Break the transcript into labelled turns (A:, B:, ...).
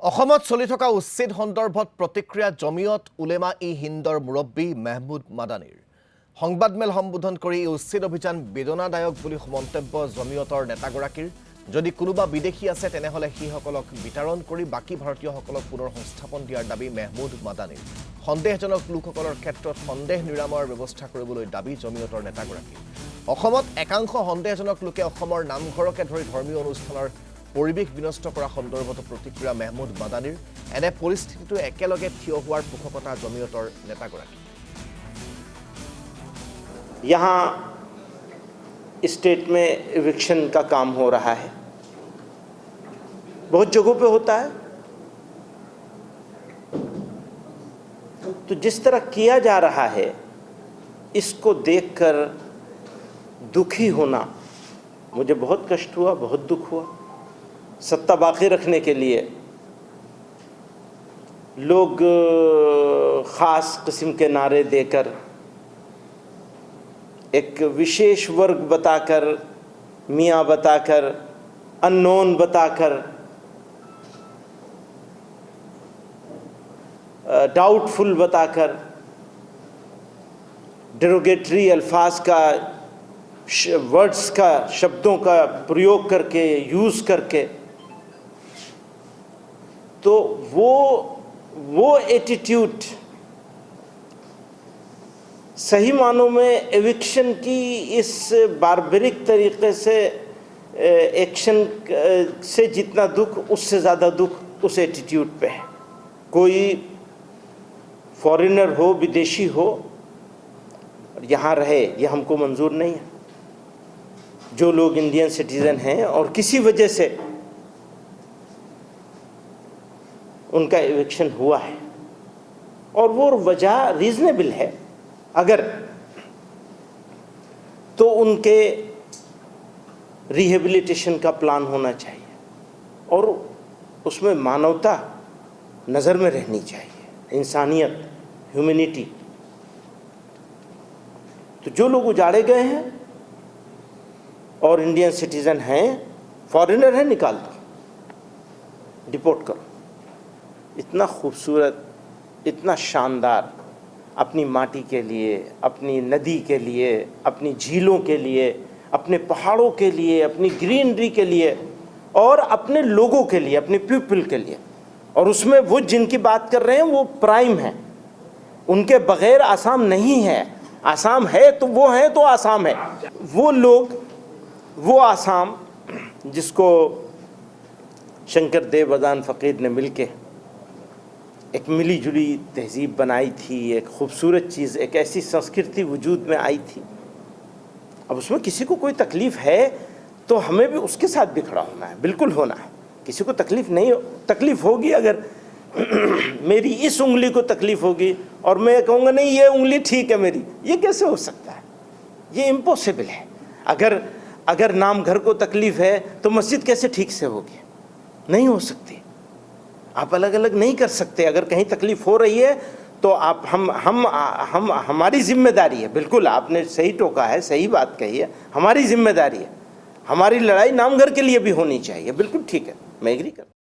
A: অসমত চলি থকা উচ্ছেদ সন্দৰ্ভত প্ৰতিক্ৰিয়া জমিয়ত উলেমা ই হিন্দৰ মুৰব্বী মেহমুদ মাদানীৰ সংবাদমেল সম্বোধন কৰি উচ্ছেদ অভিযান বেদনাদায়ক বুলি মন্তব্য জমিয়তৰ নেতাগৰাকীৰ যদি কোনোবা বিদেশী আছে তেনেহলে হিসকলক বিতৰণ কৰি বাকি ভাৰতীয়সকলক পুনৰ সংস্থাপন দিয়াৰ দাবী মেহমুদ মাদানীৰ সন্দেহজনক লোকসকলৰ ক্ষেত্ৰত সন্দেহ নিৰাময়ৰ ব্যৱস্থা কৰিবলৈ দাবী জমিয়তৰ নেতাগৰাকীৰ অসমত একাংশ সন্দেহজনক লোকে অসমৰ নামঘৰকে ধৰি ধৰ্মীয় অনুষ্ঠানৰ পৰিবেশ বিনষ্ট কৰা সন্দৰ্ভত প্ৰতিক্ৰিয়া মেহমুদ মাদানীৰ এনে পৰিস্থিতিটো একেলগে থিয় হোৱাৰ পোষকতা জমিয়তৰ নেতাগৰাকী
B: यहाँ स्टेट में इविक्शन का काम हो रहा है, बहुत जगहों पे होता है। तो जिस तरह किया जा रहा है इसको देखकर दुखी होना मुझे बहुत कष्ट हुआ, बहुत दुख हुआ। सत्ता बाकी रखने के लिए लोग ख़ास किस्म के नारे देकर एक विशेष वर्ग बताकर, मियाँ बताकर, अननोन बताकर, डाउटफुल बताकर, डेरोगेटरी अल्फाज का वर्ड्स का शब्दों का प्रयोग करके यूज़ करके तो वो एटीट्यूड सही मानों में एविक्शन की इस बारबरिक तरीके से एक्शन से जितना दुख उससे ज़्यादा दुख उस एटीट्यूड पे है। कोई फॉरेनर हो, विदेशी हो, यहाँ रहे ये हमको मंजूर नहीं है। जो लोग इंडियन सिटीज़न हैं और किसी वजह से उनका एविक्शन हुआ है और वो वजह रीज़नेबल है अगर, तो उनके रिहेबिलिटेशन का प्लान होना चाहिए और उसमें मानवता नज़र में रहनी चाहिए, इंसानियत, ह्यूमैनिटी। तो जो लोग उजाड़े गए हैं और इंडियन सिटीज़न हैं, फॉरेनर हैं, निकाल दो, डिपोर्ट करो। इतना खूबसूरत, इतना शानदार, अपनी माटी के लिए, अपनी नदी के लिए, अपनी झीलों के लिए, अपने पहाड़ों के लिए, अपनी ग्रीनरी के लिए और अपने लोगों के लिए, अपने पीपल के लिए। और उसमें वो जिनकी बात कर रहे हैं वो प्राइम है, उनके बग़ैर आसाम नहीं है। आसाम है तो वो है तो आसाम है। वो लोग, वो आसाम जिसको शंकर देवदान फ़कीर ने मिलके एक मिली जुली तहजीब बनाई थी, एक खूबसूरत चीज़, एक ऐसी संस्कृति वजूद में आई थी। अब उसमें किसी को कोई तकलीफ़ है तो हमें भी उसके साथ भी खड़ा होना है, बिल्कुल होना है। किसी को तकलीफ़ नहीं, तकलीफ़ होगी अगर मेरी इस उंगली को तकलीफ़ होगी और मैं कहूँगा नहीं ये उंगली ठीक है मेरी, ये कैसे हो सकता है? ये इम्पॉसिबल है। अगर नाम घर को तकलीफ़ है तो मस्जिद कैसे ठीक से होगी? नहीं हो सकती। आप अलग अलग नहीं कर सकते। अगर कहीं तकलीफ़ हो रही है तो आप हम हमारी जिम्मेदारी है। बिल्कुल आपने सही टोका है, सही बात कही है, हमारी जिम्मेदारी है। हमारी लड़ाई नामघर के लिए भी होनी चाहिए, बिल्कुल ठीक है, मैं एग्री करता हूँ।